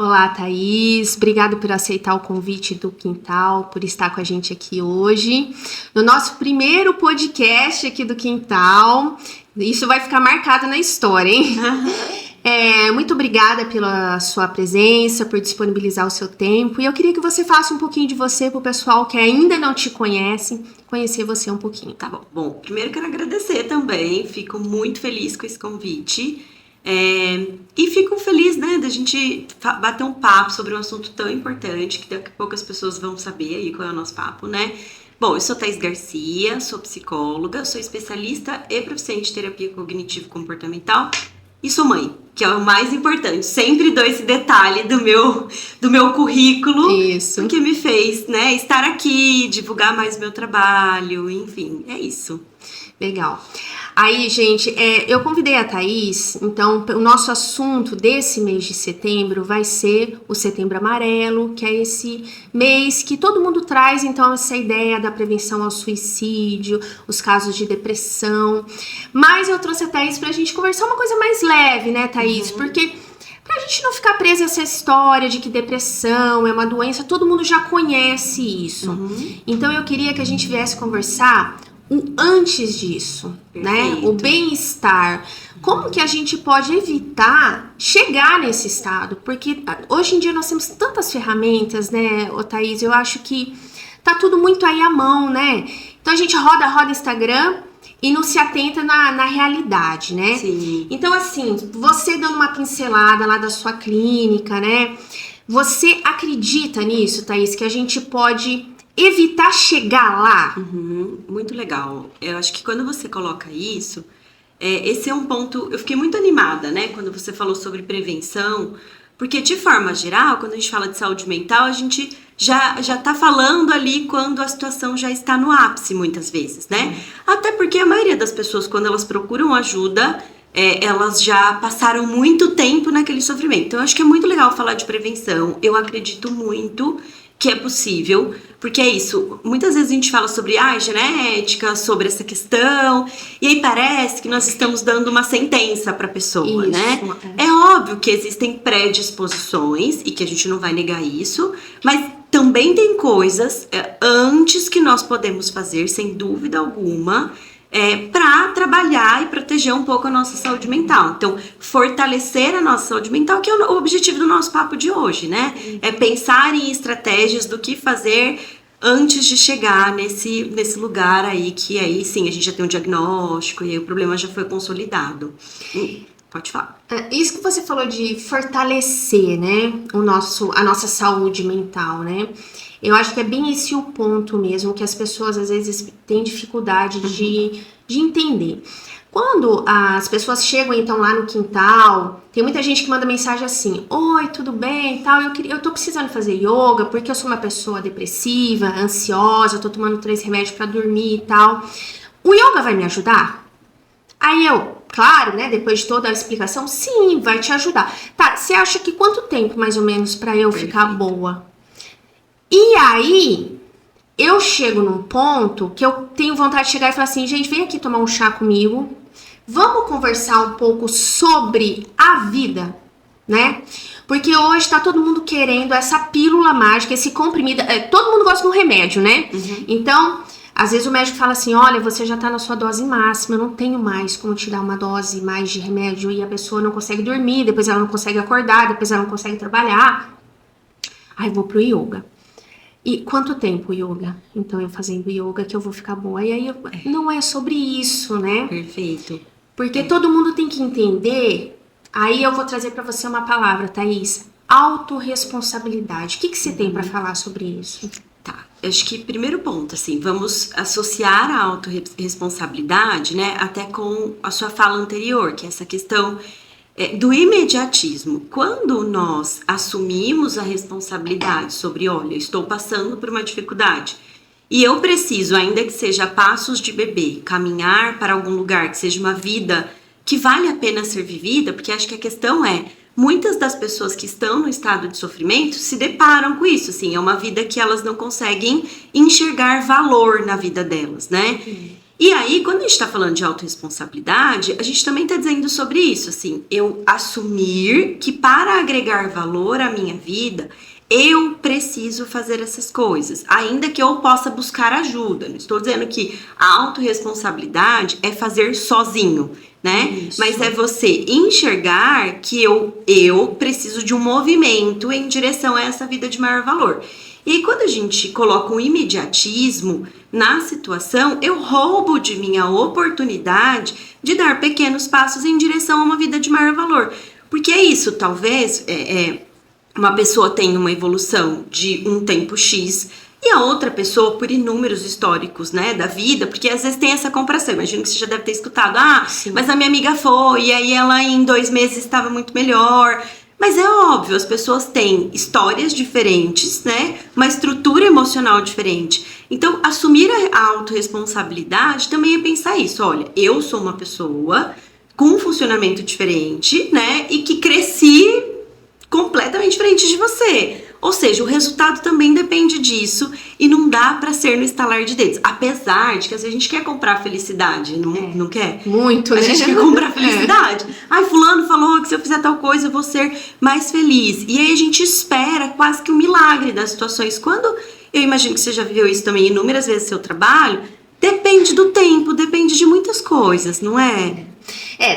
Olá, Thaís. Obrigada por aceitar o convite do Quintal, por estar com a gente aqui hoje, no nosso primeiro podcast aqui do Quintal. Isso vai ficar marcado na história, hein? Muito obrigada pela sua presença, por disponibilizar o seu tempo. E eu queria que você falasse um pouquinho de você para o pessoal que ainda não te conhece, conhecer você um pouquinho. Tá bom. Bom, primeiro quero agradecer também. Fico muito feliz com esse convite. E fico feliz, né, da gente bater um papo sobre um assunto tão importante, que daqui a pouco as pessoas vão saber aí qual é o nosso papo, né? Bom, eu sou Thaís Garcia, sou psicóloga, sou especialista e proficiente em terapia cognitivo-comportamental e sou mãe, que é o mais importante. Sempre dou esse detalhe do meu currículo, Isso. Porque me fez, né, estar aqui, divulgar mais o meu trabalho, enfim, é isso. Legal. Aí, gente, eu convidei a Thaís, então o nosso assunto desse mês de setembro vai ser o Setembro Amarelo, que é esse mês que todo mundo traz, então, essa ideia da prevenção ao suicídio, os casos de depressão. Mas eu trouxe a Thaís pra gente conversar uma coisa mais leve, né, Thaís? Porque pra gente não ficar presa a essa história de que depressão é uma doença, todo mundo já conhece isso. Então eu queria que a gente viesse conversar antes disso, né? O bem-estar. Como que a gente pode evitar chegar nesse estado? Porque hoje em dia nós temos tantas ferramentas, né, Thaís? Eu acho que tá tudo muito aí à mão, né? Então a gente roda Instagram e não se atenta na realidade, né? Sim. Então, assim, você dando uma pincelada lá da sua clínica, né? Você acredita nisso, Thaís, que a gente pode evitar chegar lá? Muito legal. Eu acho que quando você coloca isso, esse é um ponto. Eu fiquei muito animada, né, quando você falou sobre prevenção, porque de forma geral, quando a gente fala de saúde mental, a gente já tá falando ali quando a situação já está no ápice, muitas vezes, né? Até porque a maioria das pessoas, quando elas procuram ajuda, elas já passaram muito tempo naquele sofrimento. Então, eu acho que é muito legal falar de prevenção. Eu acredito muito que é possível, porque é isso, muitas vezes a gente fala sobre genética, sobre essa questão, e aí parece que nós estamos dando uma sentença para a pessoa, né? É óbvio que existem predisposições, e que a gente não vai negar isso, mas também tem coisas antes que nós podemos fazer, sem dúvida alguma, para trabalhar e proteger um pouco a nossa saúde mental. Então, fortalecer a nossa saúde mental, que é o objetivo do nosso papo de hoje, né? É pensar em estratégias do que fazer antes de chegar nesse lugar aí, que aí sim, a gente já tem um diagnóstico e aí o problema já foi consolidado. Pode falar. Isso que você falou de fortalecer, né, a nossa saúde mental, né? Eu acho que é bem esse o ponto mesmo, que as pessoas às vezes têm dificuldade de entender. Quando as pessoas chegam então lá no Quintal, tem muita gente que manda mensagem assim: oi, tudo bem e tal, eu tô precisando fazer yoga porque eu sou uma pessoa depressiva, ansiosa, eu tô tomando 3 remédios pra dormir e tal. O yoga vai me ajudar? Aí claro, né, depois de toda a explicação, sim, vai te ajudar. Tá, você acha que quanto tempo mais ou menos pra eu ficar boa? E aí, eu chego num ponto que eu tenho vontade de chegar e falar assim: gente, vem aqui tomar um chá comigo, vamos conversar um pouco sobre a vida, né? Porque hoje tá todo mundo querendo essa pílula mágica, esse comprimido, todo mundo gosta de um remédio, né? Então, às vezes o médico fala assim: olha, você já tá na sua dose máxima, eu não tenho mais como te dar uma dose mais de remédio, e a pessoa não consegue dormir, depois ela não consegue acordar, depois ela não consegue trabalhar. Aí eu vou pro yoga. E quanto tempo yoga? Então eu fazendo yoga que eu vou ficar boa. E aí não é sobre isso, né? Perfeito. Porque todo mundo tem que entender. Aí eu vou trazer pra você uma palavra, Thaís: autorresponsabilidade. O que você tem pra falar sobre isso? Tá, acho que primeiro ponto, assim, vamos associar a autorresponsabilidade, né, até com a sua fala anterior, que é essa questão do imediatismo. Quando nós assumimos a responsabilidade sobre, olha, eu estou passando por uma dificuldade e eu preciso, ainda que seja a passos de bebê, caminhar para algum lugar, que seja uma vida que vale a pena ser vivida, porque acho que a questão muitas das pessoas que estão no estado de sofrimento se deparam com isso, assim, é uma vida que elas não conseguem enxergar valor na vida delas, né? E aí, quando a gente tá falando de autorresponsabilidade, a gente também tá dizendo sobre isso, assim, eu assumir que para agregar valor à minha vida, eu preciso fazer essas coisas, ainda que eu possa buscar ajuda. Não estou dizendo que a autorresponsabilidade é fazer sozinho, né? Isso. Mas é você enxergar que eu preciso de um movimento em direção a essa vida de maior valor. E aí, quando a gente coloca um imediatismo na situação, eu roubo de mim a oportunidade de dar pequenos passos em direção a uma vida de maior valor. Porque é isso, talvez uma pessoa tenha uma evolução de um tempo X e a outra pessoa por inúmeros históricos, né, da vida, porque às vezes tem essa comparação. Imagino que você já deve ter escutado, mas a minha amiga foi, e aí ela em 2 meses estava muito melhor. Mas é óbvio, as pessoas têm histórias diferentes, né? Uma estrutura emocional diferente. Então, assumir a autorresponsabilidade também é pensar isso. Olha, eu sou uma pessoa com um funcionamento diferente, né? E que cresci completamente diferente de você. Ou seja, o resultado também depende disso e não dá pra ser no estalar de dedos. Apesar de que às vezes a gente quer comprar felicidade, não quer? Muito, A né? gente quer comprar felicidade. Ai, fulano falou que se eu fizer tal coisa eu vou ser mais feliz. E aí a gente espera quase que um milagre das situações. Quando eu imagino que você já viveu isso também inúmeras vezes no seu trabalho, depende do tempo, depende de muitas coisas, não é?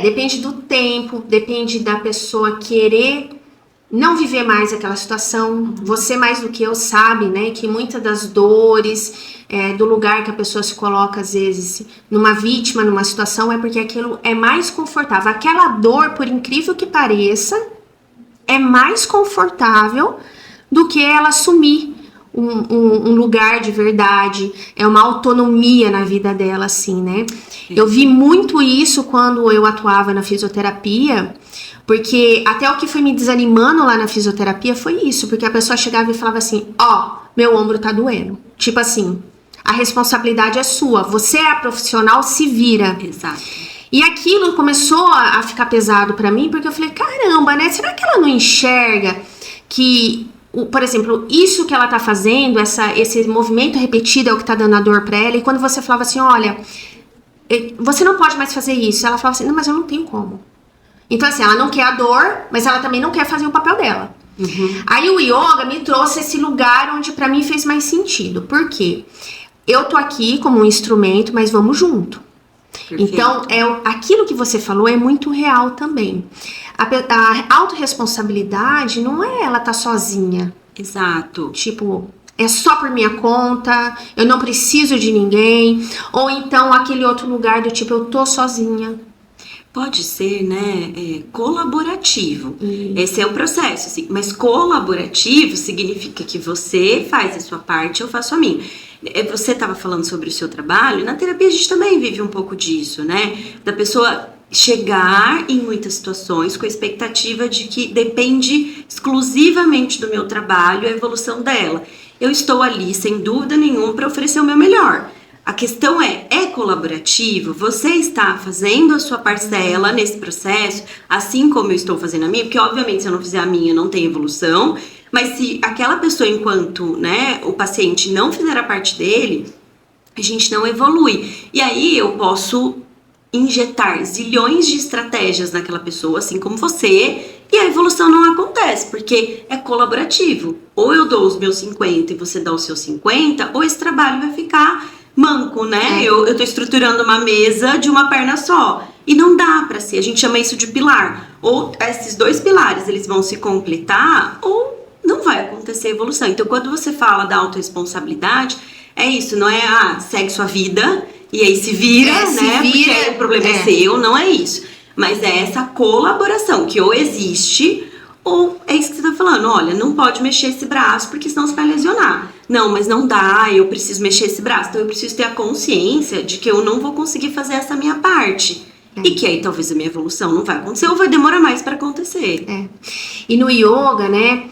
Depende do tempo, depende da pessoa querer não viver mais aquela situação. Você mais do que eu sabe, né, que muitas das dores do lugar que a pessoa se coloca às vezes numa vítima, numa situação, é porque aquilo é mais confortável. Aquela dor, por incrível que pareça, é mais confortável do que ela assumir um lugar de verdade, é uma autonomia na vida dela, assim, né? Eu vi muito isso quando eu atuava na fisioterapia, porque até o que foi me desanimando lá na fisioterapia foi isso, porque a pessoa chegava e falava assim, meu ombro tá doendo. Tipo assim, a responsabilidade é sua, você é a profissional, se vira. Exato. E aquilo começou a ficar pesado pra mim, porque eu falei, caramba, né? Será que ela não enxerga que, por exemplo, isso que ela tá fazendo, esse movimento repetido é o que tá dando a dor pra ela? E quando você falava assim, olha, você não pode mais fazer isso, ela falava assim, não, mas eu não tenho como. Então, assim, ela não quer a dor, mas ela também não quer fazer o papel dela. Aí o yoga me trouxe esse lugar onde pra mim fez mais sentido. Por quê? Eu tô aqui como um instrumento, mas vamos junto. Perfeito. Então, aquilo que você falou é muito real também. A autorresponsabilidade não é ela tá sozinha. Exato. Tipo, é só por minha conta, eu não preciso de ninguém. Ou então aquele outro lugar do tipo, eu tô sozinha. Pode ser, né, colaborativo. Esse é o processo, assim. Mas colaborativo significa que você faz a sua parte, eu faço a minha. Você estava falando sobre o seu trabalho, na terapia a gente também vive um pouco disso, né? Da pessoa chegar em muitas situações com a expectativa de que depende exclusivamente do meu trabalho a evolução dela. Eu estou ali, sem dúvida nenhuma, para oferecer o meu melhor. A questão é colaborativo? Você está fazendo a sua parcela nesse processo, assim como eu estou fazendo a minha? Porque, obviamente, se eu não fizer a minha, não tem evolução. Mas se aquela pessoa, enquanto, né, o paciente não fizer a parte dele, a gente não evolui. E aí eu posso injetar zilhões de estratégias naquela pessoa, assim como você, e a evolução não acontece, porque é colaborativo. Ou eu dou os meus 50 e você dá os seus 50, ou esse trabalho vai ficar manco, né? Eu tô estruturando uma mesa de uma perna só. E não dá pra ser, a gente chama isso de pilar. Ou esses 2 pilares, eles vão se completar, ou não vai acontecer evolução. Então, quando você fala da autorresponsabilidade, é isso, não é, segue sua vida, e aí se vira, né? Porque aí o problema é seu, não é isso. Mas é essa colaboração, que ou existe, ou é isso que você tá falando, olha, não pode mexer esse braço, porque senão você vai lesionar. Não, mas não dá, eu preciso mexer esse braço. Então eu preciso ter a consciência de que eu não vou conseguir fazer essa minha parte. E que aí talvez a minha evolução não vai acontecer ou vai demorar mais para acontecer. E no yoga, né,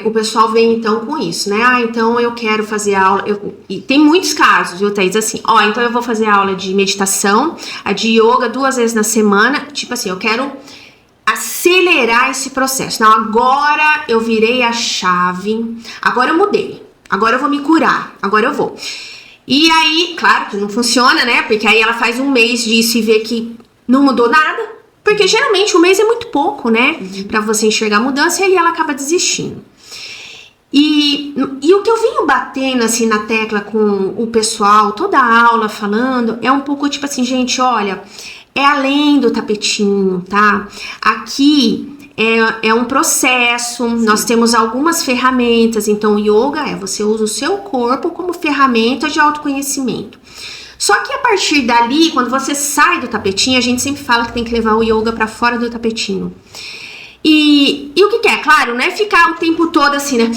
o pessoal vem então com isso, né? Então eu quero fazer aula. E tem muitos casos, viu, Thaís? Assim, então eu vou fazer aula de meditação, a de yoga 2 vezes na semana. Tipo assim, eu quero acelerar esse processo. Não, agora eu virei a chave, agora eu mudei. Agora eu vou me curar, agora eu vou. E aí, claro que não funciona, né? Porque aí ela faz um mês disso e vê que não mudou nada. Porque geralmente um mês é muito pouco, né? Pra você enxergar a mudança, e aí ela acaba desistindo. E o que eu venho batendo assim na tecla com o pessoal, toda a aula falando, é um pouco tipo assim, gente, olha, é além do tapetinho, tá? Aqui é um processo, nós temos algumas ferramentas, então o yoga você usa o seu corpo como ferramenta de autoconhecimento. Só que a partir dali, quando você sai do tapetinho, a gente sempre fala que tem que levar o yoga pra fora do tapetinho. E o que é? Claro, não é ficar o tempo todo assim, né?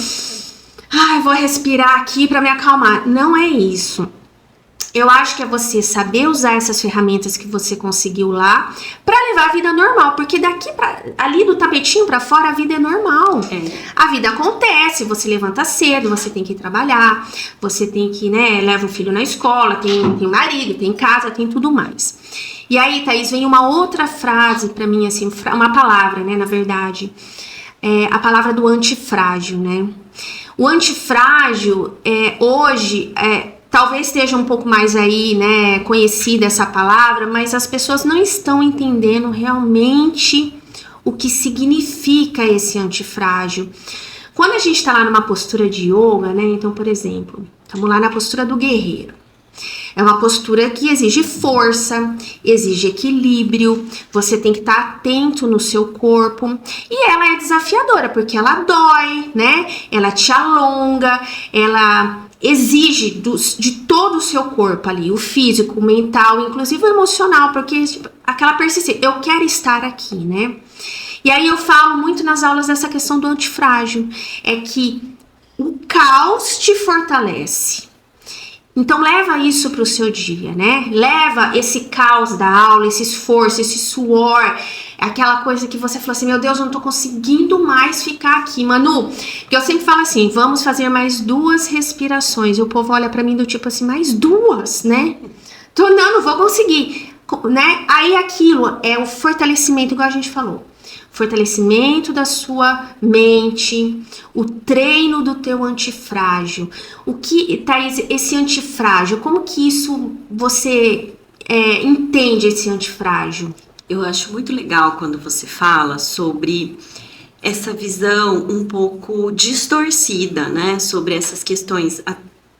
Ai, vou respirar aqui pra me acalmar. Não é isso. Eu acho que é você saber usar essas ferramentas que você conseguiu lá pra levar a vida normal, porque ali do tapetinho pra fora a vida é normal. A vida acontece, você levanta cedo, você tem que ir trabalhar, você tem que, né, leva o filho na escola, tem marido, tem casa, tem tudo mais. E aí, Thaís, vem uma outra frase pra mim, assim, uma palavra, né, na verdade, a palavra do antifrágil, né? O antifrágil, hoje, talvez esteja um pouco mais aí, né, conhecida essa palavra, mas as pessoas não estão entendendo realmente o que significa esse antifrágil. Quando a gente está lá numa postura de yoga, né, então, por exemplo, estamos lá na postura do guerreiro. É uma postura que exige força, exige equilíbrio, você tem que estar atento no seu corpo. E ela é desafiadora, porque ela dói, né? Ela te alonga, ela exige de todo o seu corpo ali, o físico, o mental, inclusive o emocional, porque aquela persistência, eu quero estar aqui, né? E aí eu falo muito nas aulas dessa questão do antifrágil, é que o caos te fortalece. Então leva isso para o seu dia, né? Leva esse caos da aula, esse esforço, esse suor, aquela coisa que você falou assim, meu Deus, eu não tô conseguindo mais ficar aqui, Manu. Porque eu sempre falo assim, vamos fazer mais 2 respirações. E o povo olha para mim do tipo assim, mais 2, né? Não vou conseguir, né? Aí aquilo é o fortalecimento, igual a gente falou. Fortalecimento da sua mente, o treino do teu antifrágil. O que, Thaís, esse antifrágil, como que isso você entende esse antifrágil? Eu acho muito legal quando você fala sobre essa visão um pouco distorcida, né, sobre essas questões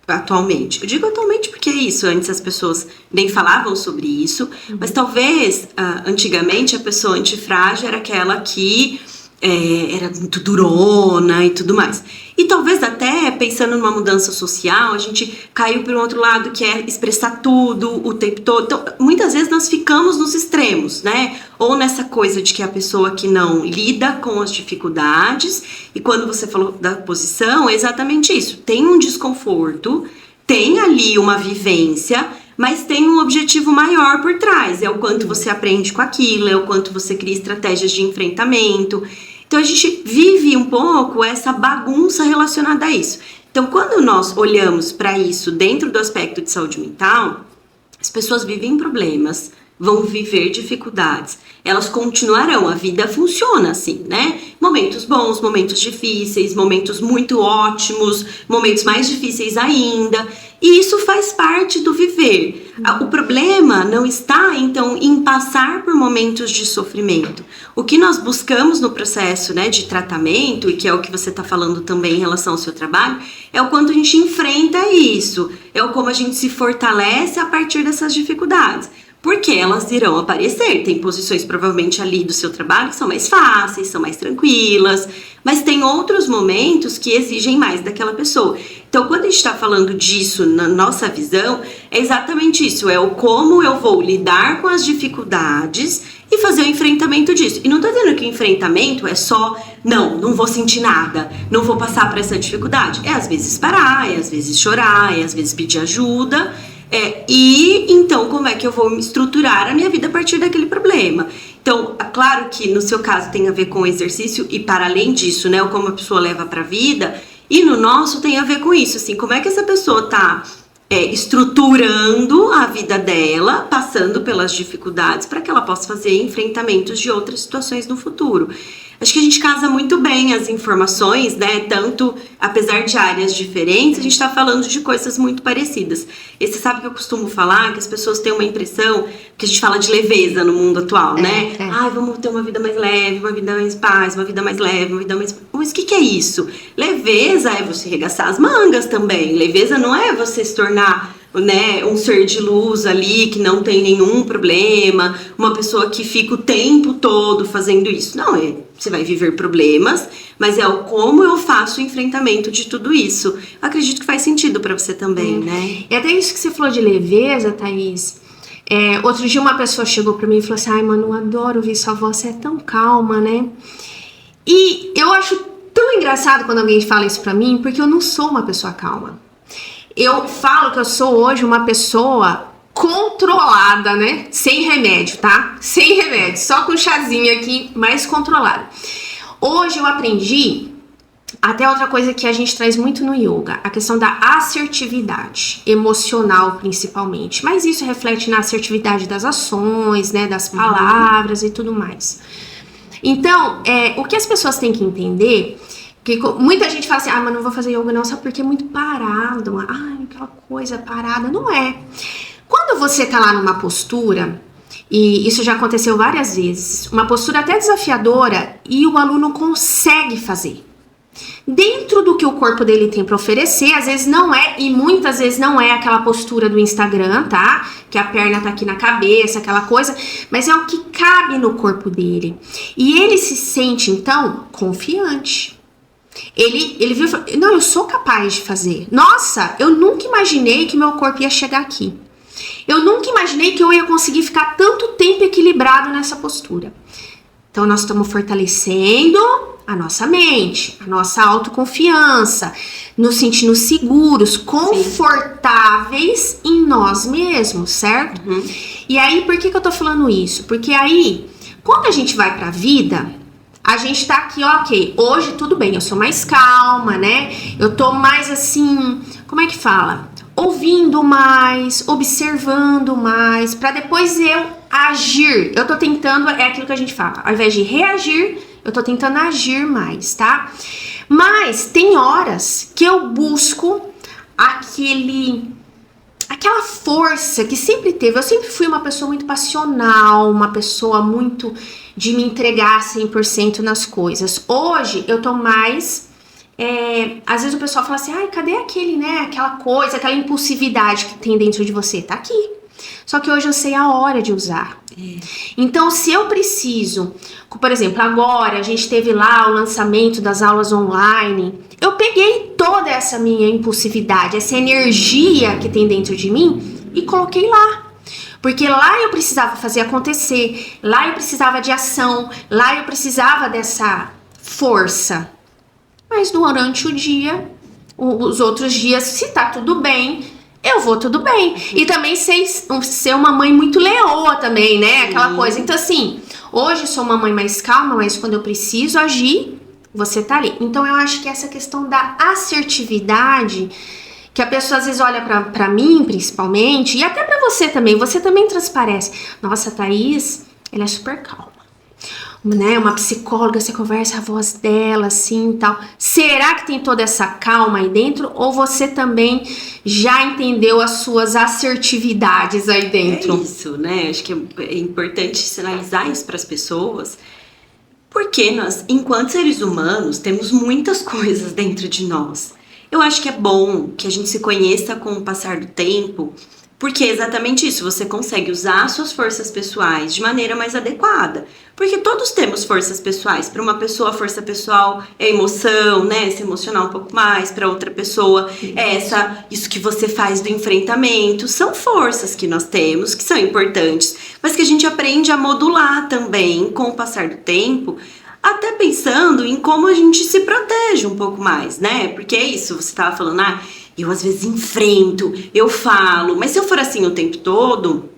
atualmente. Eu digo atualmente porque é isso, antes as pessoas nem falavam sobre isso, mas talvez antigamente a pessoa antifrágil era aquela que era muito durona e tudo mais. E talvez até, pensando numa mudança social, a gente caiu para um outro lado que é expressar tudo o tempo todo. Então, muitas vezes nós ficamos nos extremos, né? Ou nessa coisa de que a pessoa que não lida com as dificuldades, e quando você falou da posição, é exatamente isso. Tem um desconforto, tem ali uma vivência, mas tem um objetivo maior por trás. É o quanto você aprende com aquilo, é o quanto você cria estratégias de enfrentamento. Então a gente vive um pouco essa bagunça relacionada a isso. Então quando nós olhamos para isso dentro do aspecto de saúde mental, as pessoas vivem problemas, vão viver dificuldades, elas continuarão, a vida funciona assim, né? Momentos bons, momentos difíceis, momentos muito ótimos, momentos mais difíceis ainda, e isso faz parte do viver. O problema não está, então, em passar por momentos de sofrimento. O que nós buscamos no processo, né, de tratamento, e que é o que você está falando também em relação ao seu trabalho, é o quanto a gente enfrenta isso, é o como a gente se fortalece a partir dessas dificuldades. Porque elas irão aparecer, tem posições provavelmente ali do seu trabalho que são mais fáceis, são mais tranquilas, mas tem outros momentos que exigem mais daquela pessoa. Então, quando a gente está falando disso na nossa visão, é exatamente isso, é o como eu vou lidar com as dificuldades e fazer o enfrentamento disso. E não estou dizendo que o enfrentamento é só, não vou sentir nada, não vou passar por essa dificuldade. É às vezes parar, é às vezes chorar, é às vezes pedir ajuda. E então como é que eu vou me estruturar a minha vida a partir daquele problema? Então, é claro que no seu caso tem a ver com o exercício e para além disso, né, como a pessoa leva para a vida, e no nosso tem a ver com isso, assim, como é que essa pessoa está estruturando a vida dela, passando pelas dificuldades para que ela possa fazer enfrentamentos de outras situações no futuro. Acho que a gente casa muito bem as informações, né? Tanto, apesar de áreas diferentes, a gente tá falando de coisas muito parecidas. E você sabe que eu costumo falar que as pessoas têm uma impressão que a gente fala de leveza no mundo atual, né? Ai, vamos ter uma vida mais leve, uma vida mais paz, uma vida mais leve, uma vida mais... Mas o que é isso? Leveza é você arregaçar as mangas também. Leveza não é você se tornar, né, um ser de luz ali que não tem nenhum problema, uma pessoa que fica o tempo todo fazendo isso. Não, você vai viver problemas, mas é o como eu faço o enfrentamento de tudo isso. Eu acredito que faz sentido pra você também, né? E até isso que você falou de leveza, Thaís. Outro dia uma pessoa chegou pra mim e falou assim: ai, mano, eu adoro ouvir sua voz, você é tão calma, né? E eu acho tão engraçado quando alguém fala isso pra mim, porque eu não sou uma pessoa calma. Eu falo que eu sou hoje uma pessoa controlada, né? Sem remédio, tá? Sem remédio, só com chazinho aqui, mais controlado. Hoje eu aprendi até outra coisa que a gente traz muito no yoga, a questão da assertividade, emocional principalmente. Mas isso reflete na assertividade das ações, né? Das palavras e tudo mais. Então, o que as pessoas têm que entender... Porque muita gente fala assim: ah, mas não vou fazer yoga não, sabe porque é muito parado. Ai, aquela coisa parada. Não é. Quando você tá lá numa postura, e isso já aconteceu várias vezes, uma postura até desafiadora, e o aluno consegue fazer. Dentro do que o corpo dele tem para oferecer, às vezes não é, e muitas vezes não é aquela postura do Instagram, tá? Que a perna tá aqui na cabeça, aquela coisa, mas é o que cabe no corpo dele. E ele se sente, então, confiante. Ele viu e falou: não, eu sou capaz de fazer. Nossa, eu nunca imaginei que meu corpo ia chegar aqui. Eu nunca imaginei que eu ia conseguir ficar tanto tempo equilibrado nessa postura. Então, nós estamos fortalecendo a nossa mente, a nossa autoconfiança, nos sentindo seguros, confortáveis em nós mesmos, certo? E aí, por que eu tô falando isso? Porque aí, quando a gente vai pra vida... A gente tá aqui, ok, hoje tudo bem, eu sou mais calma, né? Eu tô mais assim, como é que fala? Ouvindo mais, observando mais, pra depois eu agir. Eu tô tentando, é aquilo que a gente fala, ao invés de reagir, eu tô tentando agir mais, tá? Mas tem horas que eu busco aquela força que sempre teve. Eu sempre fui uma pessoa muito passional, uma pessoa muito de me entregar 100% nas coisas. Hoje eu tô mais... às vezes o pessoal fala assim: ai, cadê aquele, né? Aquela coisa, aquela impulsividade que tem dentro de você. Tá aqui. Só que hoje eu sei a hora de usar. Então, se eu preciso... Por exemplo, agora a gente teve lá o lançamento das aulas online. Eu peguei toda essa minha impulsividade, essa energia que tem dentro de mim e coloquei lá. Porque lá eu precisava fazer acontecer, lá eu precisava de ação, lá eu precisava dessa força. Mas durante o dia, os outros dias, se tá tudo bem, eu vou tudo bem. E também sei ser uma mãe muito leoa também, né? Aquela coisa. Então assim, hoje sou uma mãe mais calma, mas quando eu preciso agir, você tá ali. Então eu acho que essa questão da assertividade... que a pessoa às vezes olha pra mim, principalmente, e até pra você também transparece. Nossa, a Thaís, ela é super calma, né? Uma psicóloga, você conversa a voz dela, assim, e tal. Será que tem toda essa calma aí dentro? Ou você também já entendeu as suas assertividades aí dentro? É isso, né? Acho que é importante sinalizar isso pras pessoas, porque nós, enquanto seres humanos, temos muitas coisas dentro de nós. Eu acho que é bom que a gente se conheça com o passar do tempo, porque é exatamente isso, você consegue usar suas forças pessoais de maneira mais adequada. Porque todos temos forças pessoais. Para uma pessoa, a força pessoal é emoção, né? Se emocionar um pouco mais. Para outra pessoa, é isso que você faz do enfrentamento. São forças que nós temos, que são importantes, mas que a gente aprende a modular também com o passar do tempo, até pensando em como a gente se protege um pouco mais, né? Porque é isso, você tava falando, eu às vezes enfrento, eu falo, mas se eu for assim o tempo todo,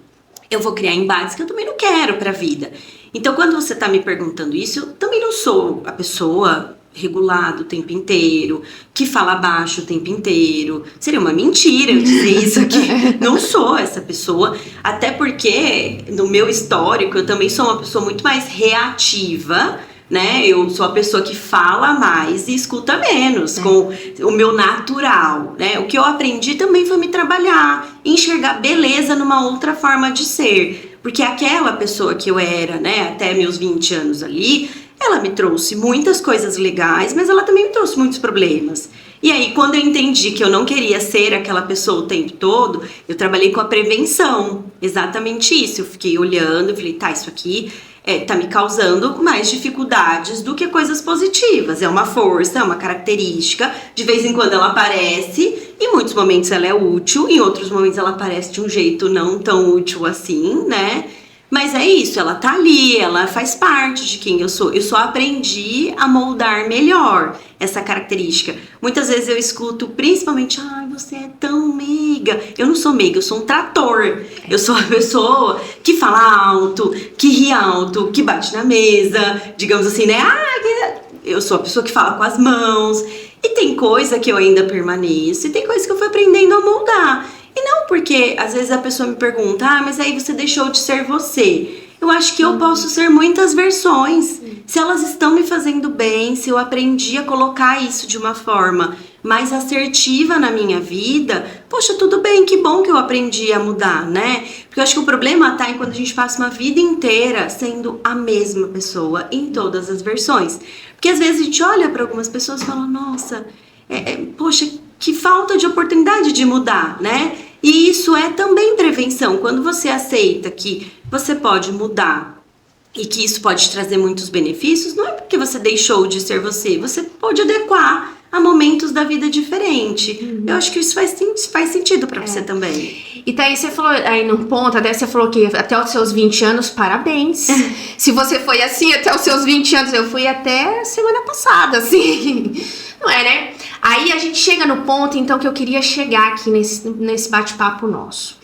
eu vou criar embates que eu também não quero pra vida. Então, quando você tá me perguntando isso, eu também não sou a pessoa regulada o tempo inteiro, que fala baixo o tempo inteiro. Seria uma mentira eu dizer isso aqui. Não sou essa pessoa, até porque no meu histórico eu também sou uma pessoa muito mais reativa né? Eu sou a pessoa que fala mais e escuta menos, com o meu natural, né? O que eu aprendi também foi me trabalhar, enxergar beleza numa outra forma de ser. Porque aquela pessoa que eu era, né, até meus 20 anos ali, ela me trouxe muitas coisas legais, mas ela também me trouxe muitos problemas. E aí, quando eu entendi que eu não queria ser aquela pessoa o tempo todo, eu trabalhei com a prevenção. Exatamente isso. Eu fiquei olhando e falei, tá, isso aqui tá me causando mais dificuldades do que coisas positivas. É uma força, é uma característica. De vez em quando ela aparece, em muitos momentos ela é útil, em outros momentos ela aparece de um jeito não tão útil assim, né? Mas é isso, ela tá ali, ela faz parte de quem eu sou. Eu só aprendi a moldar melhor essa característica. Muitas vezes eu escuto, principalmente, ai, você é tão meiga. Eu não sou meiga, eu sou um trator. Eu sou a pessoa que fala alto, que ri alto, que bate na mesa, digamos assim, né? Eu sou a pessoa que fala com as mãos. E tem coisa que eu ainda permaneço, e tem coisa que eu fui aprendendo a moldar. E não porque, às vezes, a pessoa me pergunta, mas aí você deixou de ser você. Eu acho que eu posso ser muitas versões. Se elas estão me fazendo bem, se eu aprendi a colocar isso de uma forma mais assertiva na minha vida, poxa, tudo bem, que bom que eu aprendi a mudar, né? Porque eu acho que o problema tá em quando a gente passa uma vida inteira sendo a mesma pessoa em todas as versões. Porque às vezes a gente olha para algumas pessoas e fala, nossa, poxa, que falta de oportunidade de mudar, né? E isso é também prevenção. Quando você aceita que você pode mudar e que isso pode trazer muitos benefícios, não é porque você deixou de ser você, você pode adequar a momentos da vida diferente. Eu acho que isso faz sentido pra você também. E daí você falou aí num ponto, até você falou que até os seus 20 anos, parabéns. Se você foi assim até os seus 20 anos, eu fui até semana passada, assim. Não é, né? Aí a gente chega no ponto, então, que eu queria chegar aqui nesse bate-papo nosso.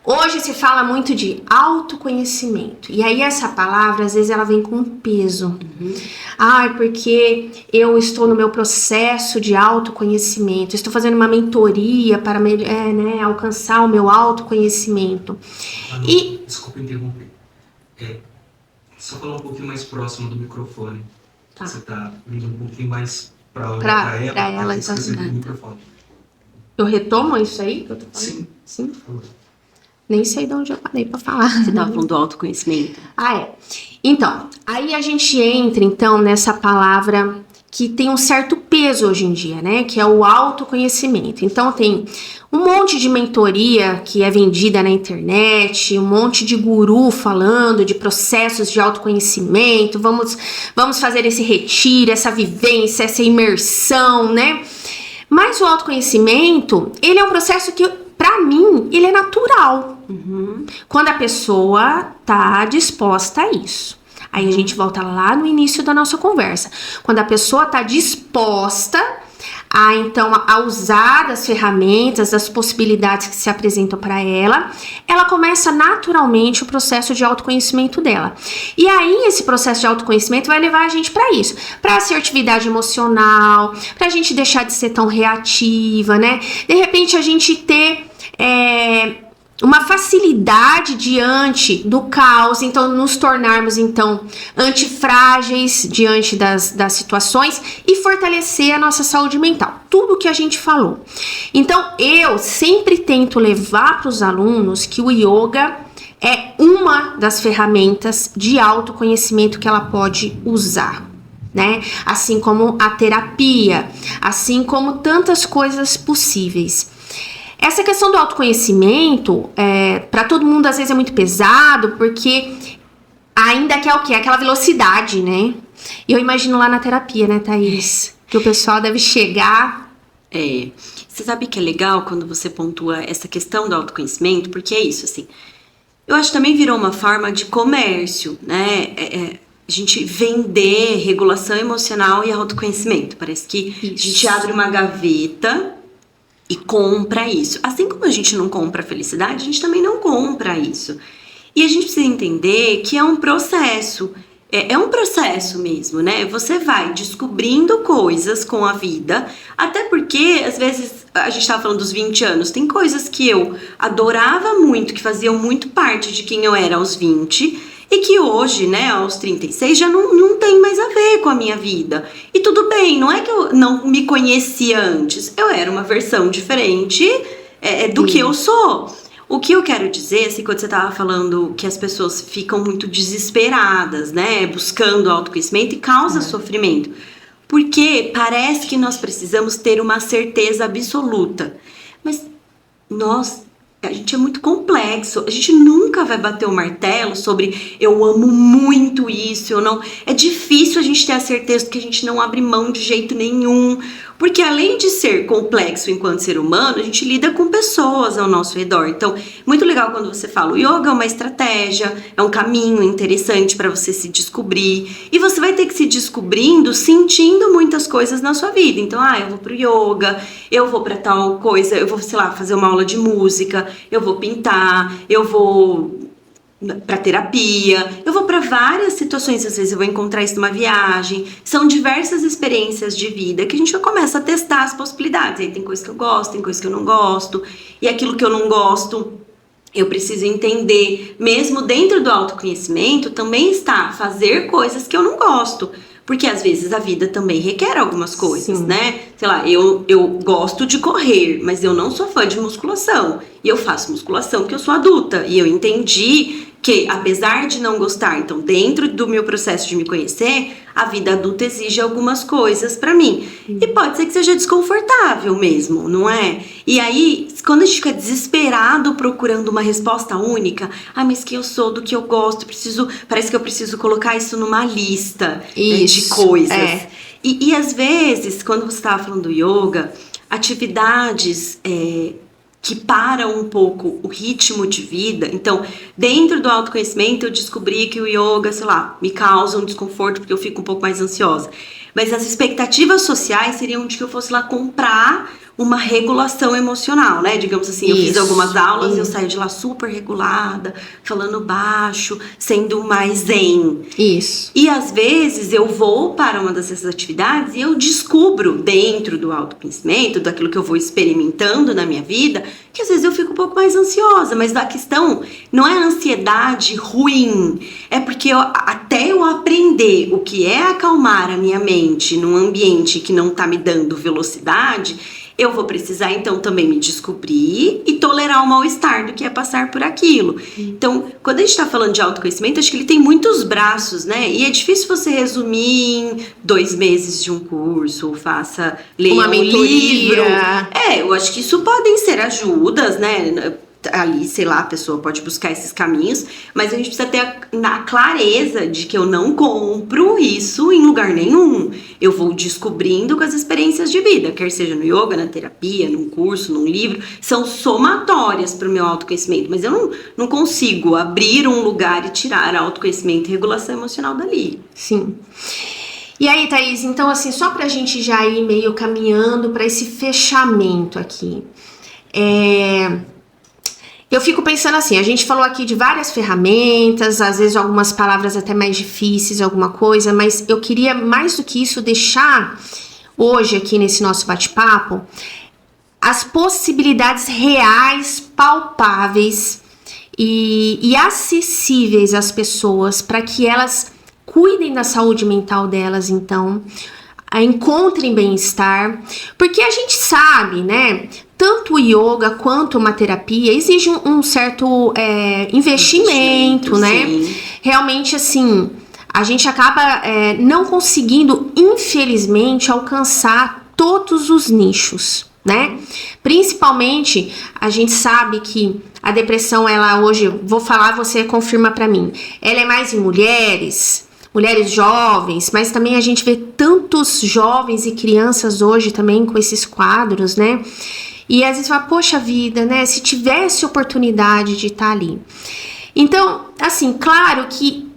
Hoje se fala muito de autoconhecimento. E aí essa palavra, às vezes, ela vem com um peso. Porque eu estou no meu processo de autoconhecimento. Estou fazendo uma mentoria para alcançar o meu autoconhecimento. Manu, desculpa interromper. Só falar um pouquinho mais próximo do microfone. Tá. Você está vindo um pouquinho mais para ela. Então, do microfone. Eu retomo isso aí que eu tô falando? Sim. Por favor. Nem sei de onde eu parei pra falar. Você estava falando do autoconhecimento. Então, aí a gente entra, então, nessa palavra que tem um certo peso hoje em dia, né? Que é o autoconhecimento. Então, tem um monte de mentoria que é vendida na internet, um monte de guru falando de processos de autoconhecimento. Vamos fazer esse retiro, essa vivência, essa imersão, né? Mas o autoconhecimento, ele é um processo que, pra mim, ele é natural. Quando a pessoa tá disposta a isso. Aí a gente volta lá no início da nossa conversa. Quando a pessoa tá disposta a usar das ferramentas, das possibilidades que se apresentam para ela, ela começa naturalmente o processo de autoconhecimento dela. E aí esse processo de autoconhecimento vai levar a gente para isso, para assertividade emocional, para a gente deixar de ser tão reativa, né? De repente a gente ter uma facilidade diante do caos, então nos tornarmos então antifrágeis diante das situações e fortalecer a nossa saúde mental, tudo que a gente falou. Então eu sempre tento levar para os alunos que o yoga é uma das ferramentas de autoconhecimento que ela pode usar, né? Assim como a terapia, assim como tantas coisas possíveis. Essa questão do autoconhecimento, para todo mundo às vezes é muito pesado, porque ainda quer o quê? Aquela velocidade, né? E eu imagino lá na terapia, né, Thaís? Que o pessoal deve chegar... Você sabe que é legal quando você pontua essa questão do autoconhecimento, porque é isso, assim. Eu acho que também virou uma forma de comércio, né? A gente vender regulação emocional e autoconhecimento. Parece que a gente abre uma gaveta e compra isso. Assim como a gente não compra felicidade, a gente também não compra isso. E a gente precisa entender que é um processo. É um processo mesmo, né? Você vai descobrindo coisas com a vida, até porque, às vezes, a gente tava falando dos 20 anos, tem coisas que eu adorava muito, que faziam muito parte de quem eu era aos 20, e que hoje, né, aos 36, já não tem mais a ver com a minha vida. E tudo bem, não é que eu não me conhecia antes, eu era uma versão diferente do que eu sou. O que eu quero dizer, assim, quando você estava falando que as pessoas ficam muito desesperadas, né, buscando autoconhecimento e causa sofrimento, porque parece que nós precisamos ter uma certeza absoluta. Mas a gente é muito complexo, a gente nunca vai bater o martelo sobre eu amo muito isso, eu não. É difícil a gente ter a certeza que a gente não abre mão de jeito nenhum, porque além de ser complexo enquanto ser humano, a gente lida com pessoas ao nosso redor. Então, muito legal quando você fala, o yoga é uma estratégia, é um caminho interessante para você se descobrir, e você vai ter que se descobrindo sentindo muitas coisas na sua vida. Então, eu vou pro yoga, eu vou para tal coisa, eu vou, sei lá, fazer uma aula de música, eu vou pintar, eu vou para terapia, eu vou para várias situações, às vezes eu vou encontrar isso numa viagem. São diversas experiências de vida que a gente começa a testar as possibilidades. Aí tem coisa que eu gosto, tem coisa que eu não gosto, e aquilo que eu não gosto eu preciso entender. Mesmo dentro do autoconhecimento também está fazer coisas que eu não gosto, porque às vezes a vida também requer algumas coisas, Sim. né? Sei lá, eu gosto de correr, mas eu não sou fã de musculação. E eu faço musculação porque eu sou adulta. E eu entendi que, apesar de não gostar, então dentro do meu processo de me conhecer, a vida adulta exige algumas coisas pra mim. E pode ser que seja desconfortável mesmo, não é? E aí, quando a gente fica desesperado procurando uma resposta única, mas que eu sou, do que eu gosto, parece que eu preciso colocar isso numa lista de coisas. E às vezes, quando você estava falando do yoga, atividades que param um pouco o ritmo de vida. Então, dentro do autoconhecimento, eu descobri que o yoga, sei lá, me causa um desconforto porque eu fico um pouco mais ansiosa. Mas as expectativas sociais seriam de que eu fosse lá comprar uma regulação emocional, né? Digamos assim, eu fiz algumas aulas e eu saio de lá super regulada, falando baixo, sendo mais zen. Isso. E às vezes eu vou para uma dessas atividades e eu descubro dentro do autoconhecimento, daquilo que eu vou experimentando na minha vida, que às vezes eu fico um pouco mais ansiosa, mas a questão não é a ansiedade ruim, é porque até eu aprender o que é acalmar a minha mente num ambiente que não tá me dando velocidade, eu vou precisar, então, também me descobrir e tolerar o mal-estar do que é passar por aquilo. Então, quando a gente tá falando de autoconhecimento, acho que ele tem muitos braços, né? E é difícil você resumir em 2 meses de um curso, ou leia uma livro. mentoria. Eu acho que isso podem ser ajudas, né? Ali, sei lá, a pessoa pode buscar esses caminhos, mas a gente precisa ter a clareza de que eu não compro isso em lugar nenhum. Eu vou descobrindo com as experiências de vida, quer seja no yoga, na terapia, num curso, num livro, são somatórias para o meu autoconhecimento, mas eu não consigo abrir um lugar e tirar autoconhecimento e regulação emocional dali. Sim. E aí, Thaís, então assim, só pra gente já ir meio caminhando para esse fechamento aqui, eu fico pensando assim, a gente falou aqui de várias ferramentas, às vezes algumas palavras até mais difíceis, alguma coisa, mas eu queria mais do que isso deixar hoje aqui nesse nosso bate-papo as possibilidades reais, palpáveis e acessíveis às pessoas para que elas cuidem da saúde mental delas, então, encontrem bem-estar, porque a gente sabe, né? Tanto o yoga quanto uma terapia exige um certo investimento, né? Sim. Realmente, assim, a gente acaba não conseguindo, infelizmente, alcançar todos os nichos, né? Principalmente, a gente sabe que a depressão, ela hoje, vou falar, você confirma pra mim, ela é mais em mulheres jovens, mas também a gente vê tantos jovens e crianças hoje também com esses quadros, né? E às vezes fala, poxa vida, né? Se tivesse oportunidade de estar ali. Então, assim, claro que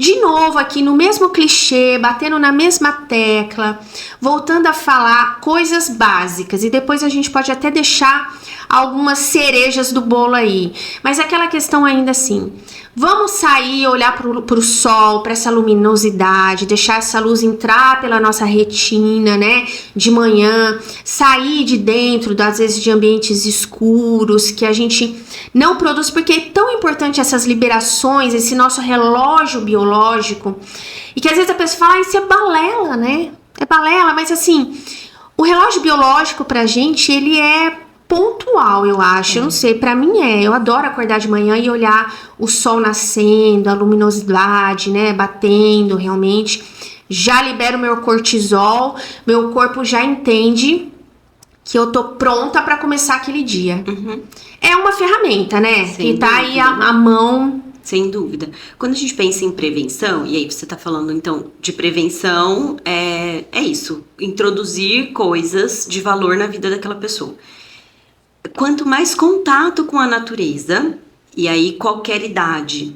De novo aqui no mesmo clichê, batendo na mesma tecla, voltando a falar coisas básicas, e depois a gente pode até deixar algumas cerejas do bolo aí, mas aquela questão ainda assim, vamos sair, olhar pro sol, para essa luminosidade, deixar essa luz entrar pela nossa retina, né, de manhã, sair de dentro, às vezes, de ambientes escuros, que a gente não produz, porque é tão importante essas liberações, esse nosso relógio biológico, e que às vezes a pessoa fala, isso é balela, né, é balela, mas assim, o relógio biológico pra gente, ele é pontual, eu acho, eu não sei, pra mim eu adoro acordar de manhã e olhar o sol nascendo, a luminosidade, né, batendo realmente, já libero meu cortisol, meu corpo já entende que eu tô pronta pra começar aquele dia. É uma ferramenta, né, Sem que tá dúvida. aí a mão. Sem dúvida. Quando a gente pensa em prevenção, e aí você tá falando então de prevenção, é isso, introduzir coisas de valor na vida daquela pessoa. Quanto mais contato com a natureza, e aí qualquer idade,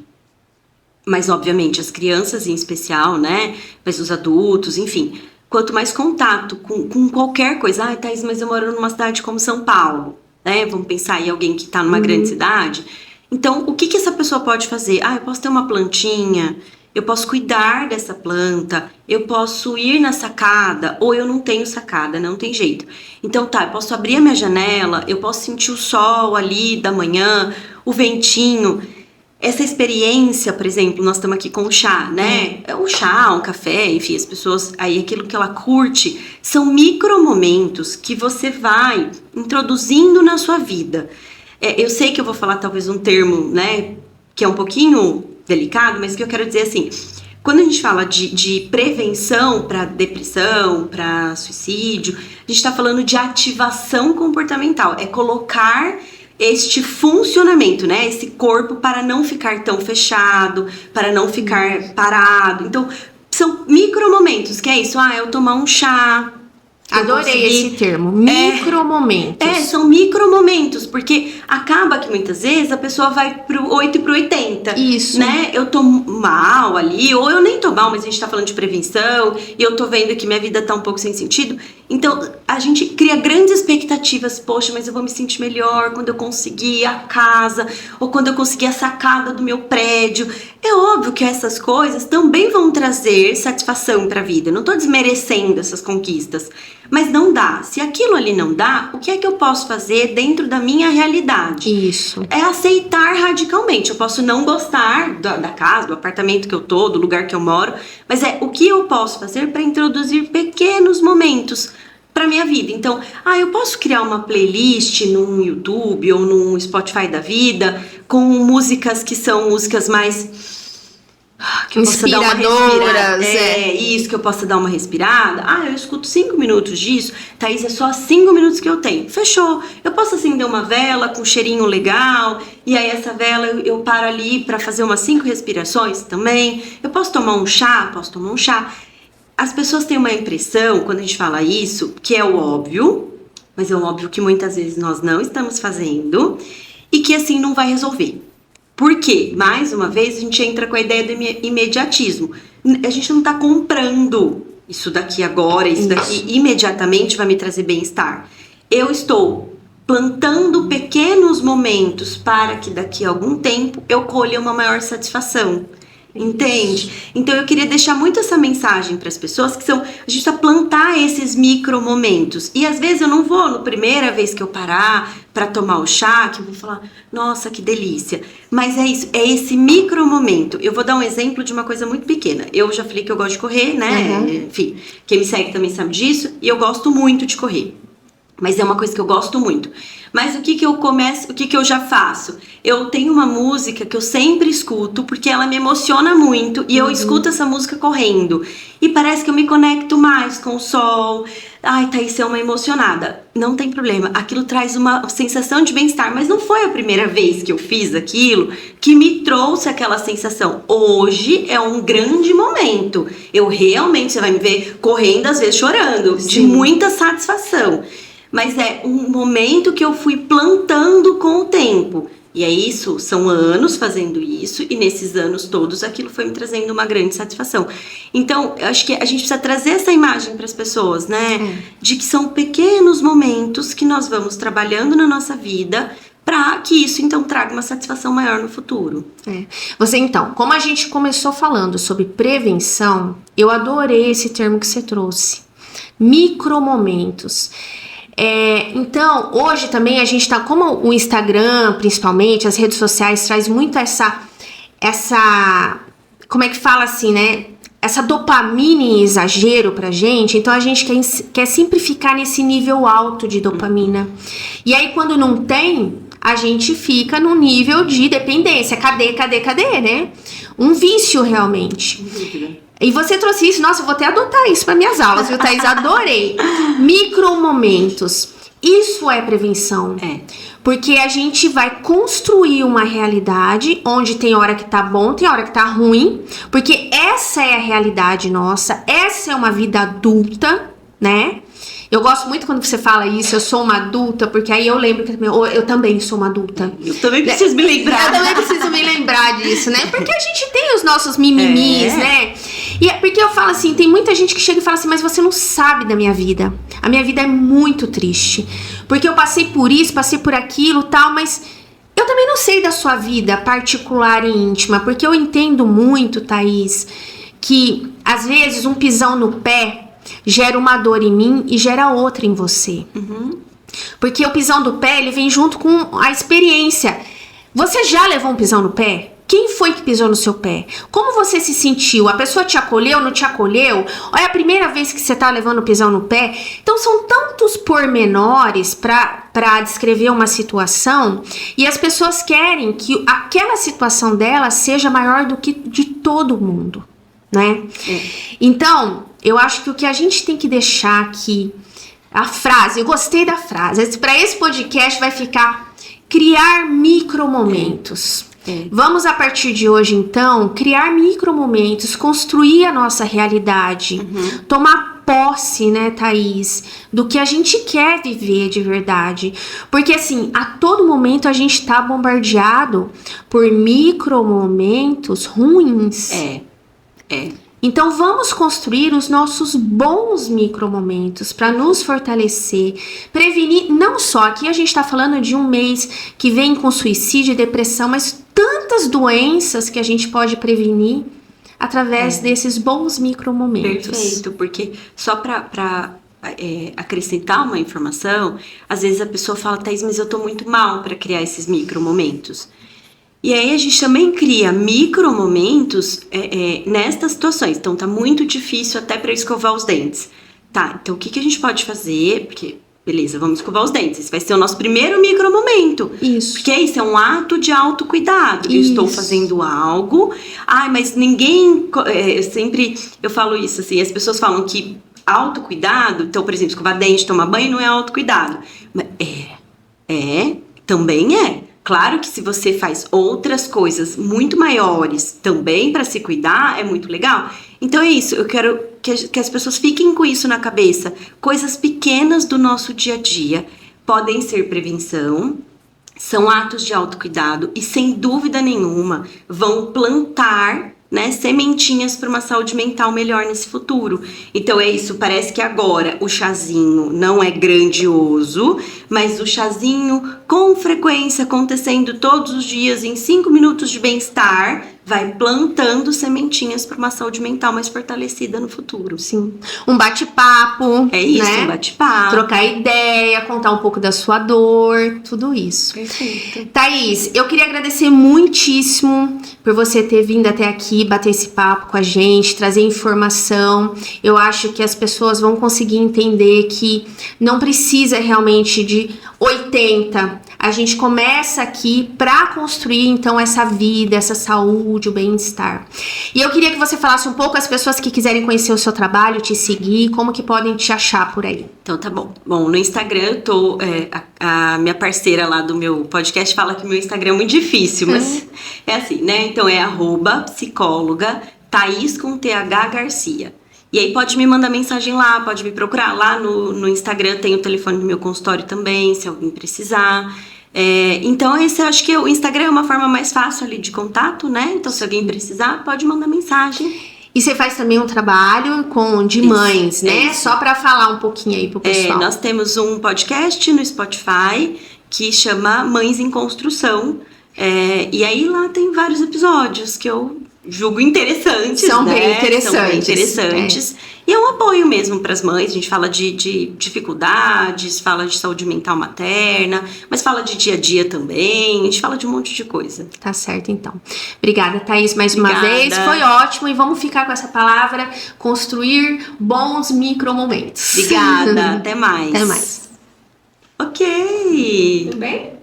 mas obviamente as crianças em especial, né, mas os adultos, enfim, quanto mais contato com qualquer coisa, Thaís, mas eu moro numa cidade como São Paulo, né, vamos pensar em alguém que tá numa grande cidade, então o que essa pessoa pode fazer? Eu posso ter uma plantinha, eu posso cuidar dessa planta, eu posso ir na sacada, ou eu não tenho sacada, não tem jeito. Então eu posso abrir a minha janela, eu posso sentir o sol ali da manhã, o ventinho. Essa experiência, por exemplo, nós estamos aqui com o chá, né? O chá, um café, enfim, as pessoas, aí aquilo que ela curte, são micromomentos que você vai introduzindo na sua vida. Eu sei que eu vou falar talvez um termo, né, que é um pouquinho delicado, mas o que eu quero dizer assim, quando a gente fala de prevenção para depressão, para suicídio, a gente está falando de ativação comportamental, é colocar este funcionamento, né, esse corpo para não ficar tão fechado, para não ficar parado. Então, são micromomentos, que é isso, eu tomar um chá. Adorei esse termo, micromomentos. São micromomentos, porque acaba que muitas vezes a pessoa vai pro 8 e pro 80. Isso. Né? Eu tô mal ali, ou eu nem tô mal, mas a gente tá falando de prevenção, e eu tô vendo que minha vida tá um pouco sem sentido. Então, a gente cria grandes expectativas. Poxa, mas eu vou me sentir melhor quando eu conseguir a casa, ou quando eu conseguir a sacada do meu prédio. É óbvio que essas coisas também vão trazer satisfação pra vida. Eu não tô desmerecendo essas conquistas. Mas não dá. Se aquilo ali não dá, o que é que eu posso fazer dentro da minha realidade? Isso. É aceitar radicalmente. Eu posso não gostar da casa, do apartamento que eu tô, do lugar que eu moro, mas o que eu posso fazer para introduzir pequenos momentos para minha vida. Então, eu posso criar uma playlist num YouTube ou num Spotify da vida com músicas que são músicas mais que eu possa dar uma respirada. Isso, que eu possa dar uma respirada. Eu escuto 5 minutos disso. Thaís, é só 5 minutos que eu tenho. Fechou. Eu posso acender uma vela com um cheirinho legal. E aí essa vela eu paro ali para fazer umas 5 respirações também. Eu posso tomar um chá? Posso tomar um chá. As pessoas têm uma impressão, quando a gente fala isso, que é o óbvio, mas é um óbvio que muitas vezes nós não estamos fazendo, e que assim não vai resolver. Por quê? Mais uma vez, a gente entra com a ideia do imediatismo. A gente não está comprando isso daqui agora, isso daqui imediatamente vai me trazer bem-estar. Eu estou plantando pequenos momentos para que daqui a algum tempo eu colha uma maior satisfação. Entende? Então eu queria deixar muito essa mensagem para as pessoas, que a gente precisa plantar esses micro momentos. E às vezes eu não vou, na primeira vez que eu parar para tomar o chá, que eu vou falar, nossa, que delícia. Mas é isso, é esse micro momento. Eu vou dar um exemplo de uma coisa muito pequena. Eu já falei que eu gosto de correr, né? Enfim, quem me segue também sabe disso. E eu gosto muito de correr. Mas é uma coisa que eu gosto muito. Mas o que eu já faço? Eu tenho uma música que eu sempre escuto, porque ela me emociona muito, e eu escuto essa música correndo. E parece que eu me conecto mais com o sol. Thaís, é uma emocionada. Não tem problema, aquilo traz uma sensação de bem-estar, mas não foi a primeira vez que eu fiz aquilo que me trouxe aquela sensação. Hoje é um grande momento. Eu realmente, você vai me ver correndo, às vezes chorando, de muita satisfação. mas é um momento que eu fui plantando com o tempo. E é isso, são anos fazendo isso, e nesses anos todos aquilo foi me trazendo uma grande satisfação. Então, eu acho que a gente precisa trazer essa imagem para as pessoas, né? De que são pequenos momentos que nós vamos trabalhando na nossa vida para que isso, então, traga uma satisfação maior no futuro. Você, então, como a gente começou falando sobre prevenção, eu adorei esse termo que você trouxe. Micromomentos. Então, hoje também a gente tá, como o Instagram, principalmente, as redes sociais, traz muito essa, como é que fala assim, né? Essa dopamina em exagero pra gente, então a gente quer sempre ficar nesse nível alto de dopamina. E aí, quando não tem, a gente fica no nível de dependência. Cadê, né? Um vício, realmente. E você trouxe isso, nossa, eu vou até adotar isso para minhas aulas, viu, Thaís? Adorei. Micromomentos. Isso é prevenção. Porque a gente vai construir uma realidade onde tem hora que tá bom, tem hora que tá ruim. Porque essa é a realidade nossa, essa é uma vida adulta, né? Eu gosto muito quando você fala isso, eu sou uma adulta, porque aí eu lembro que eu também sou uma adulta. Eu também preciso me lembrar. Eu também preciso me lembrar disso, né? Porque a gente tem os nossos mimimis, né? E é porque eu falo assim, tem muita gente que chega e fala assim, mas você não sabe da minha vida. A minha vida é muito triste. Porque eu passei por isso, passei por aquilo, tal, mas eu também não sei da sua vida particular e íntima, porque eu entendo muito, Thaís, que às vezes um pisão no pé gera uma dor em mim e gera outra em você. Porque o pisão do pé, ele vem junto com a experiência. Você já levou um pisão no pé? Quem foi que pisou no seu pé? Como você se sentiu? A pessoa te acolheu, não te acolheu? Ou é a primeira vez que você tá levando pisão no pé? Então são tantos pormenores para descrever uma situação, e as pessoas querem que aquela situação dela seja maior do que de todo mundo, né? Então, eu acho que o que a gente tem que deixar aqui, a frase, eu gostei da frase, para esse podcast vai ficar criar micromomentos. Vamos, a partir de hoje, então, criar micromomentos, construir a nossa realidade, tomar posse, né, Thaís, do que a gente quer viver de verdade. Porque, assim, a todo momento a gente tá bombardeado por micromomentos ruins. Então vamos construir os nossos bons micromomentos para nos fortalecer, prevenir, não só aqui a gente está falando de um mês que vem com suicídio e depressão, mas tantas doenças que a gente pode prevenir através desses bons micromomentos. Perfeito, porque só para acrescentar uma informação, às vezes a pessoa fala, Thaís, mas eu tô muito mal para criar esses micromomentos. E aí a gente também cria micromomentos nestas situações. Então tá muito difícil até para escovar os dentes. Tá, então o que a gente pode fazer? Porque, beleza, vamos escovar os dentes. Esse vai ser o nosso primeiro micromomento. Isso. Porque isso é um ato de autocuidado. Eu estou fazendo algo. Ai, mas ninguém... Eu falo isso assim, as pessoas falam que autocuidado, então, por exemplo, escovar dente, tomar banho não é autocuidado. Mas também é. Claro que se você faz outras coisas muito maiores também para se cuidar, é muito legal. Então é isso, eu quero que as pessoas fiquem com isso na cabeça. Coisas pequenas do nosso dia a dia podem ser prevenção, são atos de autocuidado e, sem dúvida nenhuma, vão plantar, né, sementinhas para uma saúde mental melhor nesse futuro. Então é isso, parece que agora o chazinho não é grandioso, mas o chazinho com frequência acontecendo todos os dias em 5 minutos de bem-estar vai plantando sementinhas para uma saúde mental mais fortalecida no futuro. Sim. Um bate-papo. É isso, né? Um bate-papo. Trocar ideia, contar um pouco da sua dor, tudo isso. Perfeito. Thaís, eu queria agradecer muitíssimo por você ter vindo até aqui, bater esse papo com a gente, trazer informação. Eu acho que as pessoas vão conseguir entender que não precisa realmente de 80. A gente começa aqui para construir, então, essa vida, essa saúde, o bem-estar. E eu queria que você falasse um pouco as pessoas que quiserem conhecer o seu trabalho, te seguir, como que podem te achar por aí. Então tá bom. Bom, no Instagram eu tô... a minha parceira lá do meu podcast fala que meu Instagram é muito difícil, mas é assim, né? Então é @psicóloga Thaís com TH Garcia. E aí pode me mandar mensagem lá, pode me procurar. Lá no Instagram tem o telefone do meu consultório também, se alguém precisar. Então, eu acho que o Instagram é uma forma mais fácil ali de contato, né? Então, se alguém precisar, pode mandar mensagem. E você faz também um trabalho de mães, né? Só para falar um pouquinho aí pro pessoal. Nós temos um podcast no Spotify que chama Mães em Construção. E aí lá tem vários episódios que eu julgo interessantes. São né? bem interessantes. São bem interessantes. E é um apoio mesmo para as mães. A gente fala de dificuldades, fala de saúde mental materna, mas fala de dia a dia também. A gente fala de um monte de coisa. Tá certo, então. Obrigada, Thaís, mais uma vez. Foi ótimo. E vamos ficar com essa palavra: construir bons micromomentos. Obrigada. Até mais. Até mais. Ok. Tudo bem?